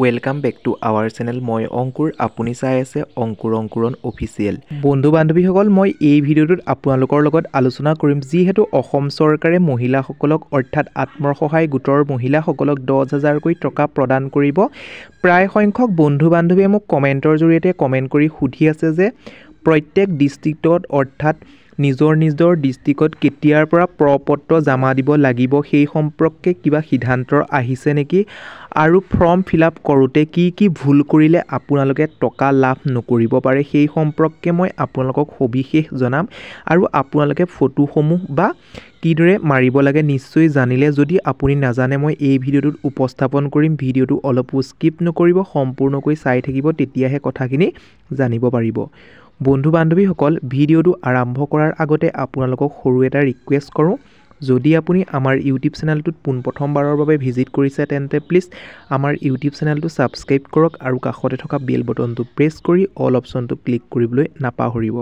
Welcome back to our channel. মই অংকুৰ, আপুনি চাই আছে অংকুৰ অংকুৰণ অফিচিয়েল। বন্ধু বান্ধৱীসকল, মই এই ভিডিঅ'টোত আপোনালোকৰ লগত আলোচনা কৰিম যিহেতু অসম চৰকাৰে মহিলাসকলক অৰ্থাৎ আত্মসহায় গোটৰ মহিলাসকলক 10,000কৈ টকা প্ৰদান কৰিব। প্ৰায় সংখ্যক বন্ধু বান্ধৱীয়ে মোক কমেণ্টৰ জৰিয়তে কমেণ্ট কৰি সুধি আছে যে প্ৰত্যেক ডিষ্ট্ৰিক্টত অৰ্থাৎ নিজৰ ডিষ্ট্ৰিক্টত কেতিয়াৰ পৰা প্ৰপত্ৰ জমা দিব লাগিব সেই সম্পৰ্কে কিবা সিদ্ধান্ত আহিছে নেকি, আৰু ফৰ্ম ফিল আপ কৰোঁতে কি ভুল কৰিলে আপোনালোকে টকা লাভ নকৰিব পাৰে সেই সম্পৰ্কে মই আপোনালোকক সবিশেষ জনাম। আৰু আপোনালোকে ফটোসমূহ বা কিদৰে মাৰিব লাগে নিশ্চয় জানিলে, যদি আপুনি নাজানে মই এই ভিডিঅ'টোত উপস্থাপন কৰিম। ভিডিঅ'টো অলপো স্কিপ নকৰিব, সম্পূৰ্ণকৈ চাই থাকিব, তেতিয়াহে কথাখিনি জানিব পাৰিব। বন্ধু বান্ধৱীসকল, ভিডিঅ'টো আৰম্ভ কৰাৰ আগতে আপোনালোকক সৰু এটা ৰিকুৱেষ্ট কৰোঁ, যদি আপুনি আমাৰ ইউটিউব চেনেলটোত পোনপ্ৰথমবাৰৰ বাবে ভিজিট কৰিছে তেন্তে প্লিজ আমাৰ ইউটিউব চেনেলটো ছাবস্ক্ৰাইব কৰক আৰু কাষতে থকা বেল বটনটো প্ৰেছ কৰি অল অপশ্যনটো ক্লিক কৰিবলৈ নাপাহৰিব।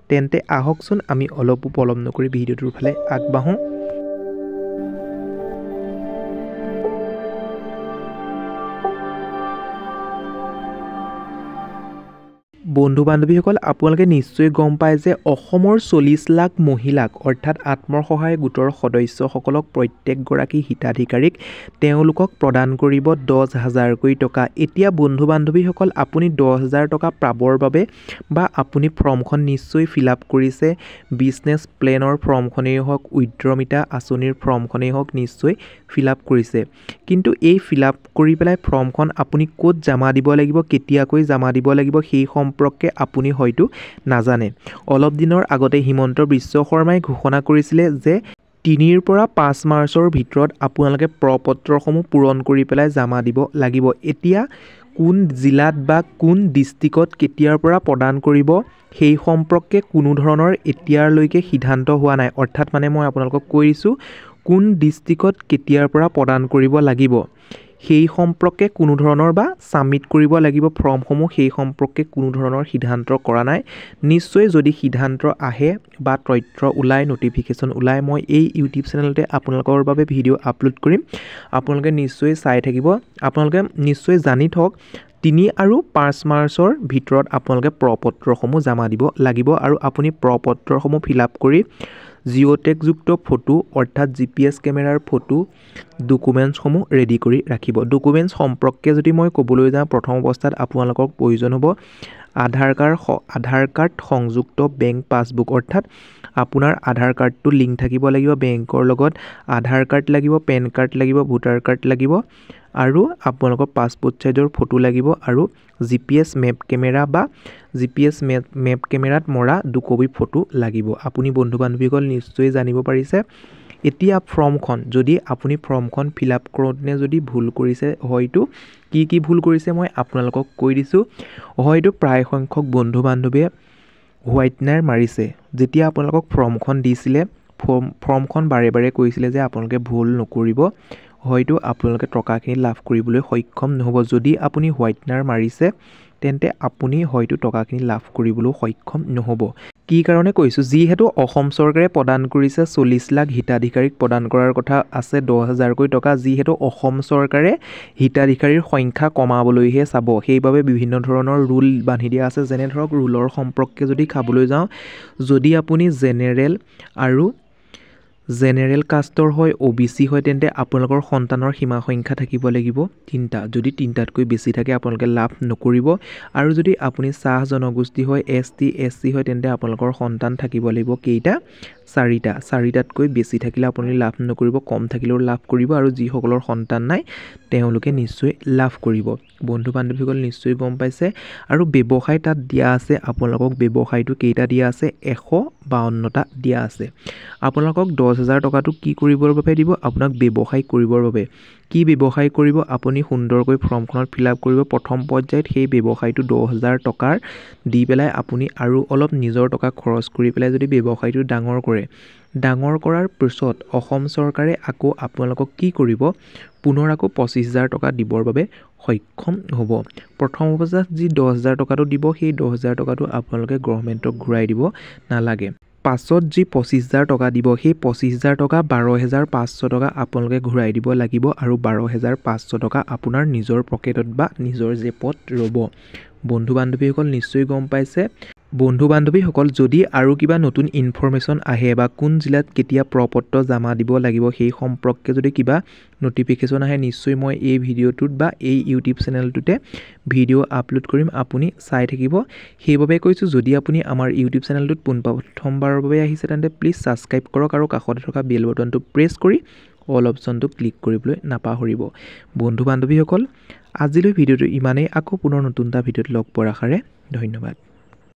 তেন্তে আহকচোন আমি অলপো পলম নকৰি ভিডিঅ'টোৰ ফালে আগবাঢ়োঁ। বন্ধু বান্ধৱীসকল, আপোনালোকে নিশ্চয় গম পায় যে অসমৰ 40 লাখ মহিলাক অৰ্থাৎ আত্মসহায়ক গোটৰ সদস্যসকলক প্ৰত্যেকগৰাকী হিতাধিকাৰীক তেওঁলোকক প্ৰদান কৰিব 10,000কৈ টকা। এতিয়া বন্ধু বান্ধৱীসকল, আপুনি 10,000 টকা পাবৰ বাবে বা আপুনি ফৰ্মখন নিশ্চয় ফিল আপ কৰিছে, বিজনেছ প্লেনৰ ফৰ্মখনেই হওক, উদ্যমিতা আঁচনিৰ ফৰ্মখনেই হওক, নিশ্চয় ফিল আপ কৰিছে। কিন্তু এই ফিল আপ কৰি পেলাই ফৰ্মখন আপুনি ক'ত জমা দিব লাগিব, কেতিয়াকৈ জমা দিব লাগিব সেই সম্পৰ্কে আপুনি হয়তো নাজানে। অলপ দিনৰ আগতে হিমন্ত বিশ্ব শৰ্মাই ঘোষণা কৰিছিলে যে 3 পৰা 5 মাৰ্চৰ ভিতৰত আপোনালোকে প্ৰপত্ৰসমূহ পূৰণ কৰি পেলাই জমা দিব লাগিব। এতিয়া কোন জিলাত বা কোন ডিষ্ট্ৰিক্টত কেতিয়াৰ পৰা প্ৰদান কৰিব সেই সম্পৰ্কে কোনো ধৰণৰ এতিয়ালৈকে সিদ্ধান্ত হোৱা নাই। অৰ্থাৎ মই আপোনালোকক কৈ দিছোঁ, কোন ডিষ্ট্ৰিক্টত কেতিয়াৰ পৰা প্ৰদান কৰিব লাগিব সেই সম্পৰ্কে কোনো ধৰণৰ বা ছাবমিট কৰিব লাগিব ফৰ্মসমূহ, সেই সম্পৰ্কে কোনো ধৰণৰ সিদ্ধান্ত কৰা নাই। নিশ্চয় যদি সিদ্ধান্ত আহে বা তথ্য ওলায়, নটিফিকেশ্যন ওলায়, মই এই ইউটিউব চেনেলতে আপোনালোকৰ বাবে ভিডিঅ' আপলোড কৰিম। আপোনালোকে নিশ্চয় চাই থাকিব। আপোনালোকে নিশ্চয় জানি থওক 3 আৰু 5 মাৰ্চৰ ভিতৰত আপোনালোকে প্ৰপত্ৰসমূহ জমা দিব লাগিব। আৰু আপুনি প্ৰপত্ৰসমূহ ফিল আপ কৰি জিঅ'টেগযুক্ত ফটো অৰ্থাৎ GPS কেমেৰাৰ ফটো ডকুমেণ্টছসমূহ ৰেডি কৰি ৰাখিব। ডকুমেণ্টছ সম্পৰ্কে যদি মই ক'বলৈ যাওঁ, প্ৰথম অৱস্থাত আপোনালোকক প্ৰয়োজন হ'ব আধাৰ কাৰ্ড সংযুক্ত বেংক পাছবুক, অৰ্থাৎ আপোনাৰ আধাৰ কাৰ্ডটো লিংক থাকিব লাগিব বেংকৰ লগত, আধাৰ কাৰ্ড লাগিব, পেন কাৰ্ড লাগিব, ভোটাৰ কাৰ্ড লাগিব, আৰু আপোনালোকৰ পাছপোৰ্ট চাইজৰ ফটো লাগিব, আৰু GPS মেপ কেমেৰাত মৰা 2 কপি ফটো লাগিব। আপুনি বন্ধু বান্ধৱীসকল নিশ্চয় জানিব পাৰিছে। এতিয়া ফৰ্মখন যদি আপুনি ফৰ্মখন ফিল আপ কৰোঁতে যদি ভুল কৰিছে, হয়তো কি ভুল কৰিছে মই আপোনালোকক কৈ দিছোঁ। হয়তো প্ৰায় সংখ্যক বন্ধু বান্ধৱীয়ে হোৱাইটনাৰ মাৰিছে। যেতিয়া আপোনালোকক ফৰ্মখন দিছিলে, ফৰ্মখন বাৰে কৈছিলে যে আপোনালোকে ভুল নকৰিব, হয়তো আপোনালোকে টকাখিনি লাভ কৰিবলৈ সক্ষম নহ'ব। যদি আপুনি হোৱাইটনাৰ মাৰিছে তেন্তে আপুনি হয়তো টকাখিনি লাভ কৰিবলৈ সক্ষম নহ'ব। কি কাৰণে কৈছোঁ, যিহেতু অসম চৰকাৰে প্ৰদান কৰিছে 40 লাখ হিতাধিকাৰীক প্ৰদান কৰাৰ কথা আছে 10,000কৈ টকা। যিহেতু অসম চৰকাৰে হিতাধিকাৰীৰ সংখ্যা কমাবলৈহে চাব, সেইবাবে বিভিন্ন ধৰণৰ ৰুল বান্ধি দিয়া আছে। যেনে ধৰক ৰুলৰ সম্পৰ্কে যদি চাবলৈ যাওঁ, যদি আপুনি জেনেৰেল কাষ্টৰ হয়, OBC হয়, তেন্তে আপোনালোকৰ সন্তানৰ সীমা সংখ্যা থাকিব লাগিব 3টা। যদি 3টাতকৈ বেছি থাকে আপোনালোকে লাভ নকৰিব। আৰু যদি আপুনি চাহ জনগোষ্ঠী হয়, ST SC হয়, তেন্তে আপোনালোকৰ সন্তান থাকিব লাগিব কেইটা, 4টা। 4টাতকৈ বেছি থাকিলে আপুনি লাভ নকৰিব, কম থাকিলেও লাভ কৰিব, আৰু যিসকলৰ সন্তান নাই তেওঁলোকে নিশ্চয় লাভ কৰিব। বন্ধু বান্ধৱীসকল নিশ্চয় গম পাইছে। আৰু ব্যৱসায় তাত দিয়া আছে, আপোনালোকক ব্যৱসায়টো কেইটা দিয়া আছে, 152টা দিয়া আছে। আপোনালোকক 10,000 টকাটো কি কৰিবৰ বাবে দিব, আপোনাক ব্যৱসায় কৰিবৰ বাবে। কি ব্যৱসায় কৰিব, আপুনি সুন্দৰকৈ ফৰ্মখনত ফিল আপ কৰিব। প্ৰথম পৰ্যায়ত সেই ব্যৱসায়টো 10,000 টকাৰ দি পেলাই আপুনি আৰু অলপ নিজৰ টকা খৰচ কৰি পেলাই যদি ব্যৱসায়টো ডাঙৰ কৰে, ডাঙৰ কৰাৰ পিছত অসম চৰকাৰে আকৌ আপোনালোকক কি কৰিব, পুনৰ আকৌ 25,000 টকা দিবৰ বাবে সক্ষম হ'ব। প্ৰথম অৱস্থাত যি 10,000 টকাটো দিব, সেই 10,000 টকাটো আপোনালোকে গভৰ্ণমেণ্টক ঘূৰাই দিব নালাগে। পাছত যি 25,000 টকা দিব সেই 25,000 টকা 12,500 টকা আপোনালোকে ঘূৰাই দিব লাগিব আৰু 12,500 টকা আপোনাৰ নিজৰ পকেটত বা নিজৰ জেপত ৰ'ব। বন্ধু বান্ধৱীসকল নিশ্চয় গম পাইছে। বন্ধু বান্ধৱীসকল যদি আৰু কিবা নতুন ইনফৰমেশ্যন আহে বা কোন জিলাত কেতিয়া প্ৰপত্ৰ জমা দিব লাগিব সেই সম্পৰ্কে যদি কিবা নটিফিকেশ্যন আহে নিশ্চয় মই এই ভিডিঅ'টোত বা এই ইউটিউব চেনেলটোতে ভিডিঅ' আপলোড কৰিম, আপুনি চাই থাকিব। সেইবাবে কৈছোঁ যদি আপুনি আমাৰ ইউটিউব চেনেলটোত প্ৰথমবাৰৰ বাবে আহিছে তেন্তে প্লিজ ছাবস্ক্ৰাইব কৰক আৰু কাষতে থকা বেল বটনটো প্ৰেছ কৰি অল অপশ্যনটো ক্লিক কৰিবলৈ নাপাহৰিব। বন্ধু বান্ধৱীসকল আজিলৈ ভিডিঅ'টো ইমানেই, আকৌ পুনৰ নতুন এটা ভিডিঅ'ত লগ পোৱাৰ আশাৰে ধন্যবাদ।